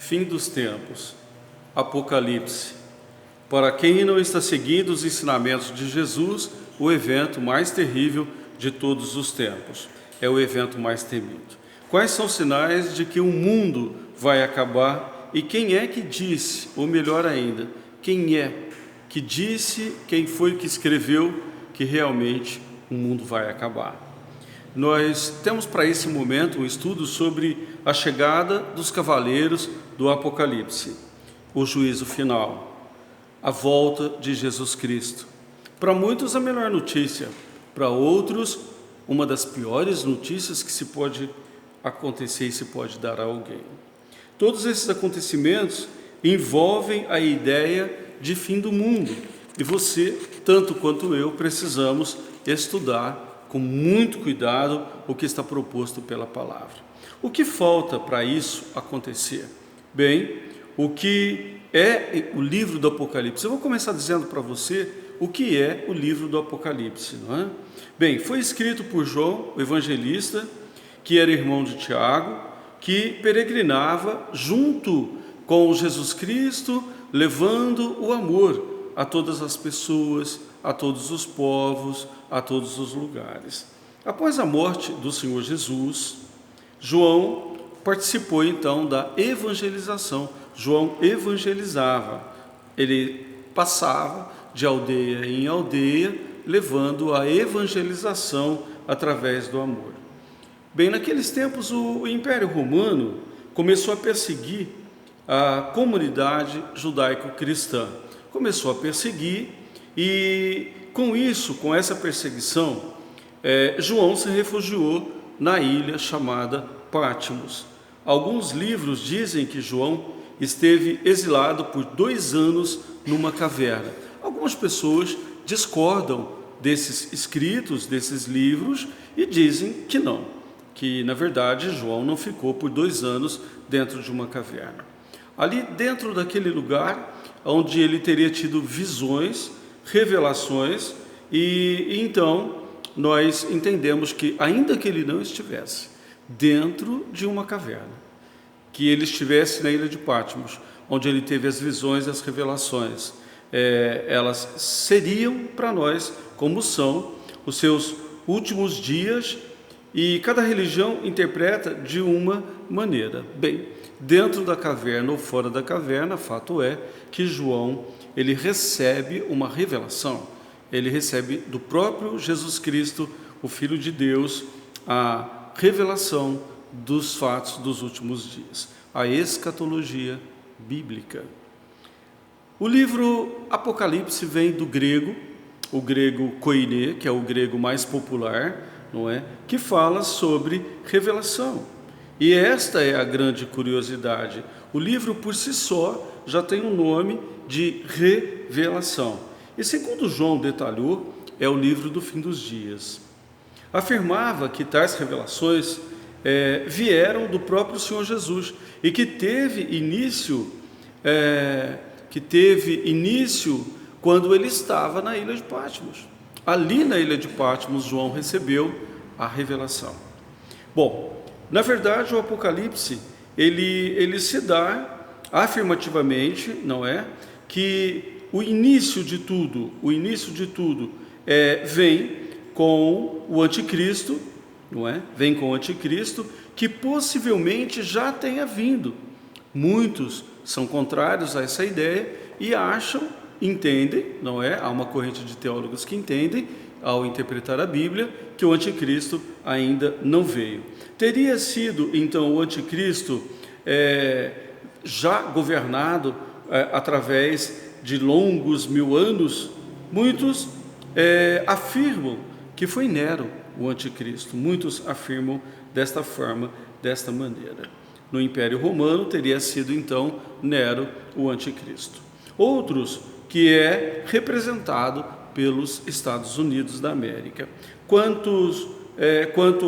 Fim dos tempos, Apocalipse. Para quem não está seguindo os ensinamentos de Jesus, o evento mais terrível de todos os tempos. É o evento mais temido. Quais são os sinais de que o mundo vai acabar? E quem é que disse, ou melhor ainda, quem é que disse, quem foi que escreveu que realmente o mundo vai acabar? Nós temos para esse momento um estudo sobre a chegada dos cavaleiros do Apocalipse, o juízo final, a volta de Jesus Cristo. Para muitos a melhor notícia, para outros uma das piores notícias que se pode acontecer e se pode dar a alguém. Todos esses acontecimentos envolvem a ideia de fim do mundo, e você, tanto quanto eu, precisamos estudar com muito cuidado o que está proposto pela palavra. O que falta para isso acontecer? Bem, o que é o livro do Apocalipse? Eu vou começar dizendo para você o que é o livro do Apocalipse, não é? Bem, foi escrito por João, o evangelista, que era irmão de Tiago, que peregrinava junto com Jesus Cristo, levando o amor a todas as pessoas, a todos os povos, a todos os lugares. Após a morte do Senhor Jesus, João participou então da evangelização. João evangelizava, ele passava de aldeia em aldeia, levando a evangelização através do amor. Bem, naqueles tempos o Império Romano começou a perseguir a comunidade judaico-cristã. Começou a perseguir e com isso, com essa perseguição, João se refugiou na ilha chamada Patmos. Alguns livros dizem que João esteve exilado por 2 anos numa caverna. Algumas pessoas discordam desses escritos, desses livros, e dizem que não, que na verdade João não ficou por 2 anos dentro de uma caverna. Ali dentro daquele lugar onde ele teria tido visões, revelações, e então nós entendemos que ainda que ele não estivesse dentro de uma caverna, que ele estivesse na ilha de Patmos, onde ele teve as visões e as revelações, elas seriam para nós como são os seus últimos dias, e cada religião interpreta de uma maneira. Bem, dentro da caverna ou fora da caverna, fato é que João, ele recebe uma revelação, ele recebe do próprio Jesus Cristo, o Filho de Deus, a revelação dos fatos dos últimos dias, a escatologia bíblica. O livro Apocalipse vem do grego, o grego koine, que é o grego mais popular, não é? Que fala sobre revelação. E esta é a grande curiosidade. O livro por si só já tem um nome de revelação. E segundo João detalhou, é o livro do fim dos dias. Afirmava que tais revelações vieram do próprio Senhor Jesus e que teve início quando ele estava na ilha de Patmos. Ali na ilha de Patmos, João recebeu a revelação. Bom, na verdade, o Apocalipse, ele se dá afirmativamente, não é? Que o início de tudo vem com o anticristo, não é? Vem com o anticristo, que possivelmente já tenha vindo. Muitos são contrários a essa ideia e entendem, não é? Há uma corrente de teólogos que entendem, ao interpretar a Bíblia, que o anticristo ainda não veio. Teria sido, então, o anticristo já governado através de longos 1000 anos? Muitos afirmam que foi Nero o anticristo. Muitos afirmam desta forma, desta maneira. No Império Romano teria sido, então, Nero o anticristo. Outros que é representado pelos Estados Unidos da América. Quanto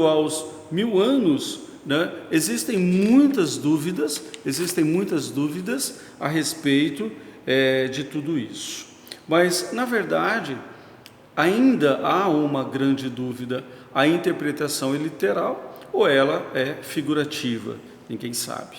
aos 1000 anos, né, existem muitas dúvidas a respeito de tudo isso. Mas, na verdade, ainda há uma grande dúvida: a interpretação é literal ou ela é figurativa? Ninguém sabe.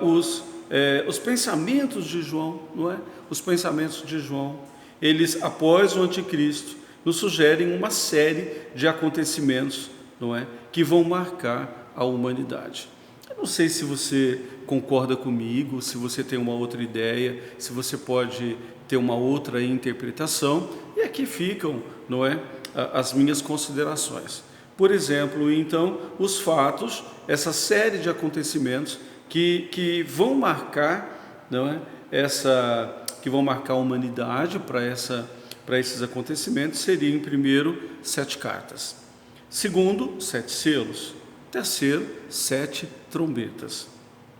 os pensamentos de João, não é? Os pensamentos de João, eles, após o anticristo, nos sugerem uma série de acontecimentos, não é? Que vão marcar a humanidade. Eu não sei se você concorda comigo, se você tem uma outra ideia, se você pode ter uma outra interpretação, e aqui ficam, não é, as minhas considerações. Por exemplo, então, os fatos, essa série de acontecimentos que vão marcar, não é, que vão marcar a humanidade para esses acontecimentos seriam, primeiro, 7 cartas. Segundo, 7 selos. Terceiro, 7 trombetas.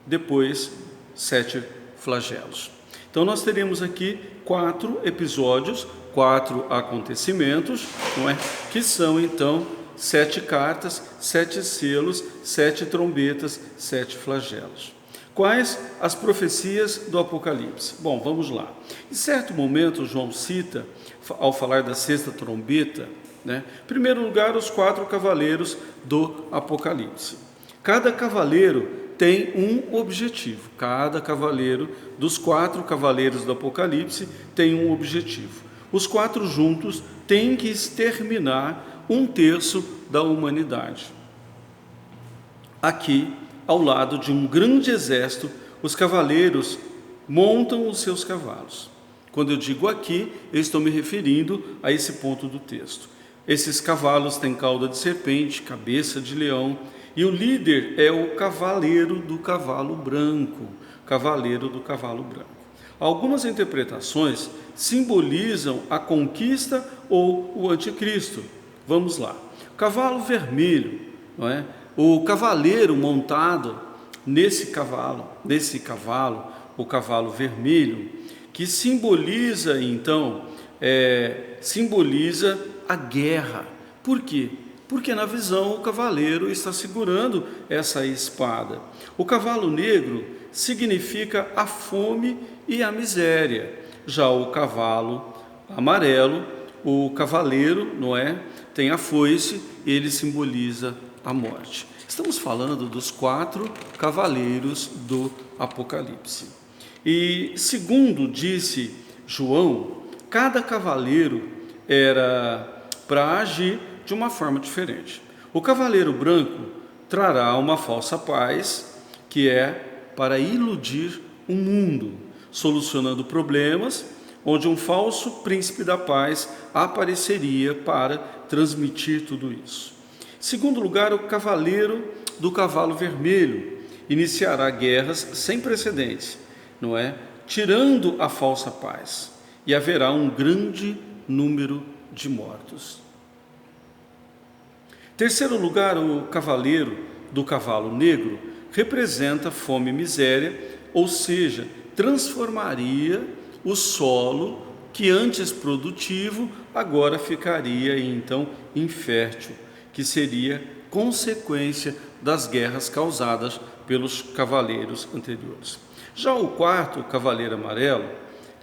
Depois, 7 flagelos. Então, nós teremos aqui 4 episódios, 4 acontecimentos, não é? Que são, então, 7 cartas, 7 selos, 7 trombetas, 7 flagelos. Quais as profecias do Apocalipse? Bom, vamos lá. Em certo momento, João cita, ao falar da 6ª trombeta, né? Em primeiro lugar, os 4 cavaleiros do Apocalipse. Cada cavaleiro tem um objetivo. Cada cavaleiro dos 4 cavaleiros do Apocalipse tem um objetivo. Os 4 juntos têm que exterminar 1/3 da humanidade. Aqui, ao lado de um grande exército, os cavaleiros montam os seus cavalos. Quando eu digo aqui, eu estou me referindo a esse ponto do texto. Esses cavalos têm cauda de serpente, cabeça de leão, e o líder é o cavaleiro do cavalo branco. Cavaleiro do cavalo branco. Algumas interpretações simbolizam a conquista ou o anticristo. Vamos lá. Cavalo vermelho, não é? O cavaleiro montado nesse cavalo, o cavalo vermelho, que simboliza, então, simboliza a guerra. Por quê? Porque na visão o cavaleiro está segurando essa espada. O cavalo negro significa a fome e a miséria. Já o cavalo amarelo, o cavaleiro, não é? Tem a foice, ele simboliza a morte. Estamos falando dos 4 cavaleiros do Apocalipse. E segundo disse João, cada cavaleiro era para agir de uma forma diferente. O cavaleiro branco trará uma falsa paz, que é para iludir o mundo, solucionando problemas, onde um falso príncipe da paz apareceria para transmitir tudo isso. Em segundo lugar, o cavaleiro do cavalo vermelho iniciará guerras sem precedentes, não é? Tirando a falsa paz, e haverá um grande número de mortos. Terceiro lugar, o cavaleiro do cavalo negro representa fome e miséria, ou seja, transformaria o solo que antes produtivo agora ficaria então infértil, que seria consequência das guerras causadas pelos cavaleiros anteriores. Já o quarto, o cavaleiro amarelo,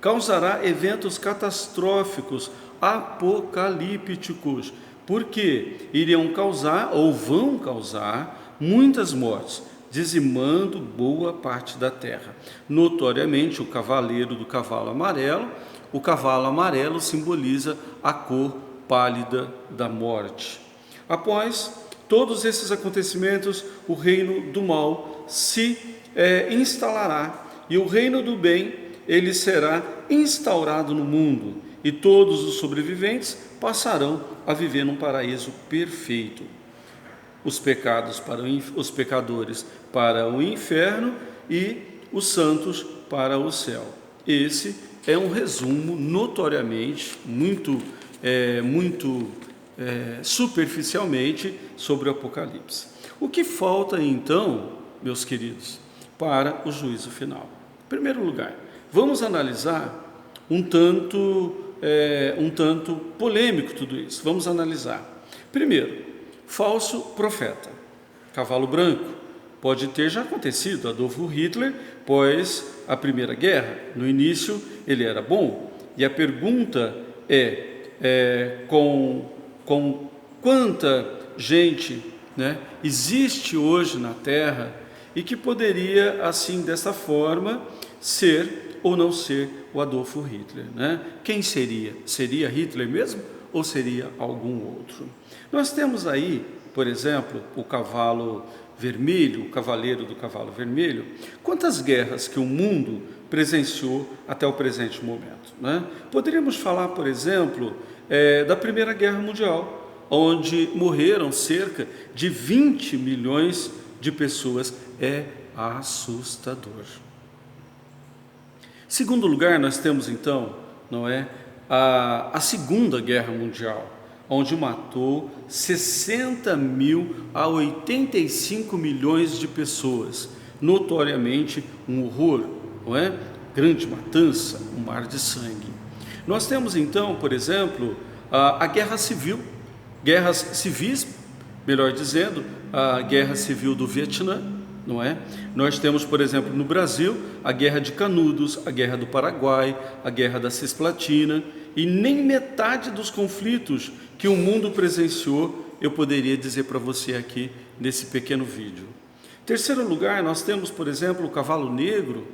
causará eventos catastróficos, apocalípticos, porque iriam causar ou vão causar muitas mortes, dizimando boa parte da terra. Notoriamente, o cavaleiro do cavalo amarelo simboliza a cor pálida da morte. Após todos esses acontecimentos, o reino do mal se instalará, e o reino do bem, ele será instaurado no mundo, e todos os sobreviventes passarão a viver num paraíso perfeito. Os pecadores para o inferno e os santos para o céu. Esse é um resumo notoriamente, muito superficialmente, sobre o Apocalipse. O que falta então, meus queridos, para o juízo final? Em primeiro lugar, vamos analisar um tanto polêmico tudo isso. Vamos analisar. Primeiro, falso profeta, cavalo branco. Pode ter já acontecido, Adolf Hitler, pós a Primeira Guerra. No início ele era bom, e a pergunta com quanta gente, né, existe hoje na Terra e que poderia, assim, dessa forma, ser ou não ser o Adolfo Hitler, né? Quem seria? Seria Hitler mesmo ou seria algum outro? Nós temos aí, por exemplo, o cavalo vermelho, o cavaleiro do cavalo vermelho. Quantas guerras que o mundo presenciou até o presente momento, né? Poderíamos falar, por exemplo, da Primeira Guerra Mundial, onde morreram cerca de 20 milhões de pessoas. É assustador. Segundo lugar, nós temos então, não é, a Segunda Guerra Mundial, onde matou 60 mil a 85 milhões de pessoas, notoriamente um horror, não é? Grande matança, um mar de sangue. Nós temos então, por exemplo, a Guerra Civil, guerras civis, melhor dizendo, a Guerra Civil do Vietnã, não é? Nós temos, por exemplo, no Brasil, a Guerra de Canudos, a Guerra do Paraguai, a Guerra da Cisplatina, e nem metade dos conflitos que o mundo presenciou eu poderia dizer para você aqui nesse pequeno vídeo. Em terceiro lugar, nós temos, por exemplo, o cavalo negro,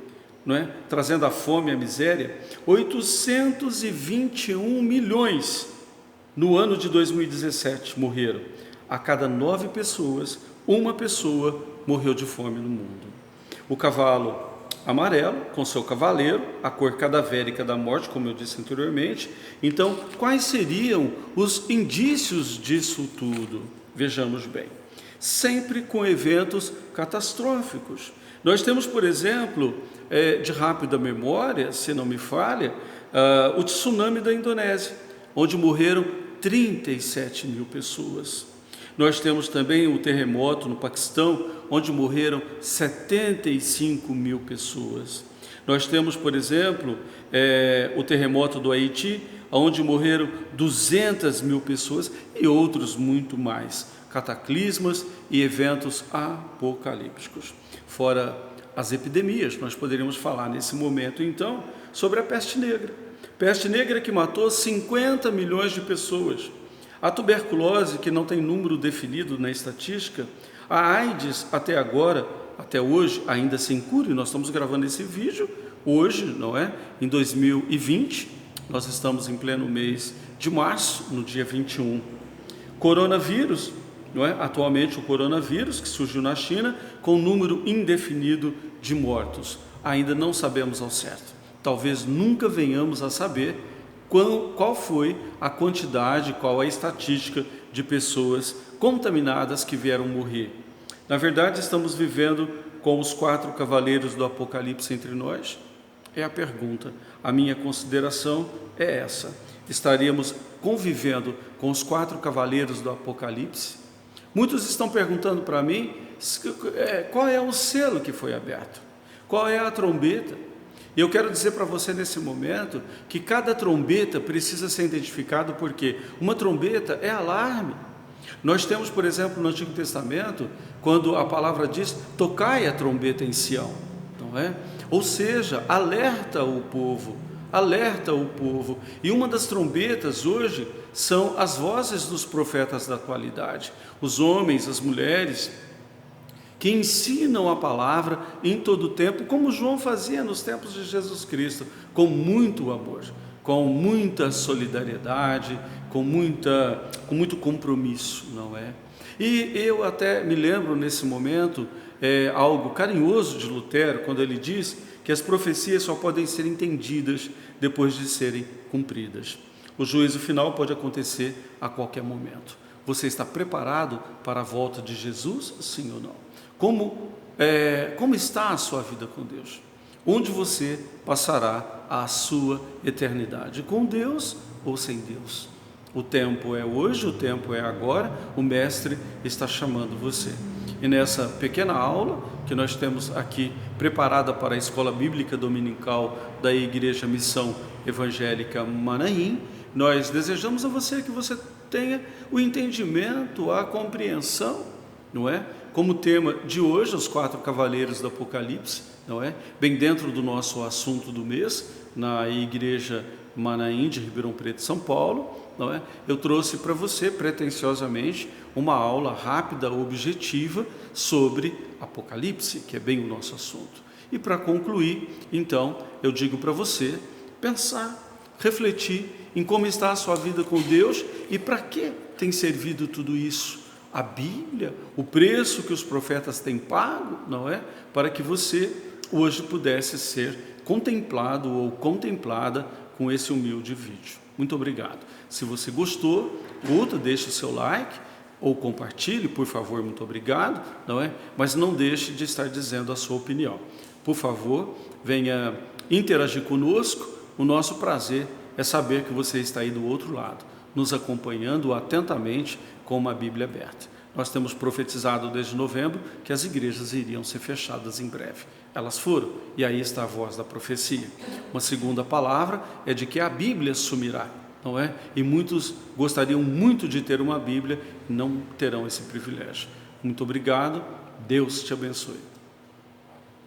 não é? Trazendo a fome e a miséria, 821 milhões no ano de 2017 morreram. A cada 9 pessoas, uma pessoa morreu de fome no mundo. O cavalo amarelo, com seu cavaleiro, a cor cadavérica da morte, como eu disse anteriormente. Então, quais seriam os indícios disso tudo? Vejamos bem. Sempre com eventos catastróficos. Nós temos, por exemplo, de rápida memória, se não me falha, o tsunami da Indonésia, onde morreram 37 mil pessoas. Nós temos também o terremoto no Paquistão, onde morreram 75 mil pessoas. Nós temos, por exemplo, o terremoto do Haiti, onde morreram 200 mil pessoas e outros muito mais, cataclismas e eventos apocalípticos. Fora as epidemias, nós poderíamos falar nesse momento, então, sobre a peste negra. Peste negra que matou 50 milhões de pessoas. A tuberculose, que não tem número definido na estatística, a AIDS até agora, até hoje, ainda sem cura, e nós estamos gravando esse vídeo hoje, não é? Em 2020, nós estamos em pleno mês de março, no dia 21. Coronavírus, não é? Atualmente o coronavírus, que surgiu na China, com um número indefinido de mortos. Ainda não sabemos ao certo. Talvez nunca venhamos a saber qual foi a quantidade, qual a estatística de pessoas contaminadas que vieram morrer. Na verdade, estamos vivendo com os 4 cavaleiros do Apocalipse entre nós? É a pergunta. A minha consideração é essa. Estaríamos convivendo com os 4 cavaleiros do Apocalipse? Muitos estão perguntando para mim qual é o selo que foi aberto, qual é a trombeta. E eu quero dizer para você nesse momento que cada trombeta precisa ser identificado, porque uma trombeta é alarme. Nós temos, por exemplo, no Antigo Testamento, quando a palavra diz, tocai a trombeta em Sião, não é? Ou seja, alerta o povo, E uma das trombetas hoje são as vozes dos profetas da atualidade, os homens, as mulheres, que ensinam a palavra em todo o tempo, como João fazia nos tempos de Jesus Cristo, com muito amor, com muita solidariedade, com muito compromisso, não é? E eu até me lembro nesse momento, algo carinhoso de Lutero, quando ele diz que as profecias só podem ser entendidas depois de serem cumpridas. O juízo final pode acontecer a qualquer momento. Você está preparado para a volta de Jesus, sim ou não? Como está a sua vida com Deus? Onde você passará a sua eternidade? Com Deus ou sem Deus? O tempo é hoje, o tempo é agora, o Mestre está chamando você. E nessa pequena aula que nós temos aqui, preparada para a Escola Bíblica Dominical da Igreja Missão Evangélica Manaim, nós desejamos a você que você tenha o entendimento, a compreensão, não é? Como tema de hoje, os 4 cavaleiros do Apocalipse, não é? Bem dentro do nosso assunto do mês, na Igreja Manaim de Ribeirão Preto, São Paulo, não é? Eu trouxe para você, pretensiosamente, uma aula rápida, objetiva, sobre Apocalipse, que é bem o nosso assunto. E para concluir, então, eu digo para você pensar, refletir em como está a sua vida com Deus e para que tem servido tudo isso. A Bíblia, o preço que os profetas têm pago, não é? Para que você hoje pudesse ser contemplado ou contemplada com esse humilde vídeo. Muito obrigado. Se você gostou, curta, deixe o seu like ou compartilhe, por favor, muito obrigado, não é? Mas não deixe de estar dizendo a sua opinião. Por favor, venha interagir conosco. O nosso prazer é saber que você está aí do outro lado, nos acompanhando atentamente com uma Bíblia aberta. Nós temos profetizado desde novembro que as igrejas iriam ser fechadas em breve. Elas foram, e aí está a voz da profecia. Uma segunda palavra é de que a Bíblia sumirá, não é? E muitos gostariam muito de ter uma Bíblia, não terão esse privilégio. Muito obrigado, Deus te abençoe.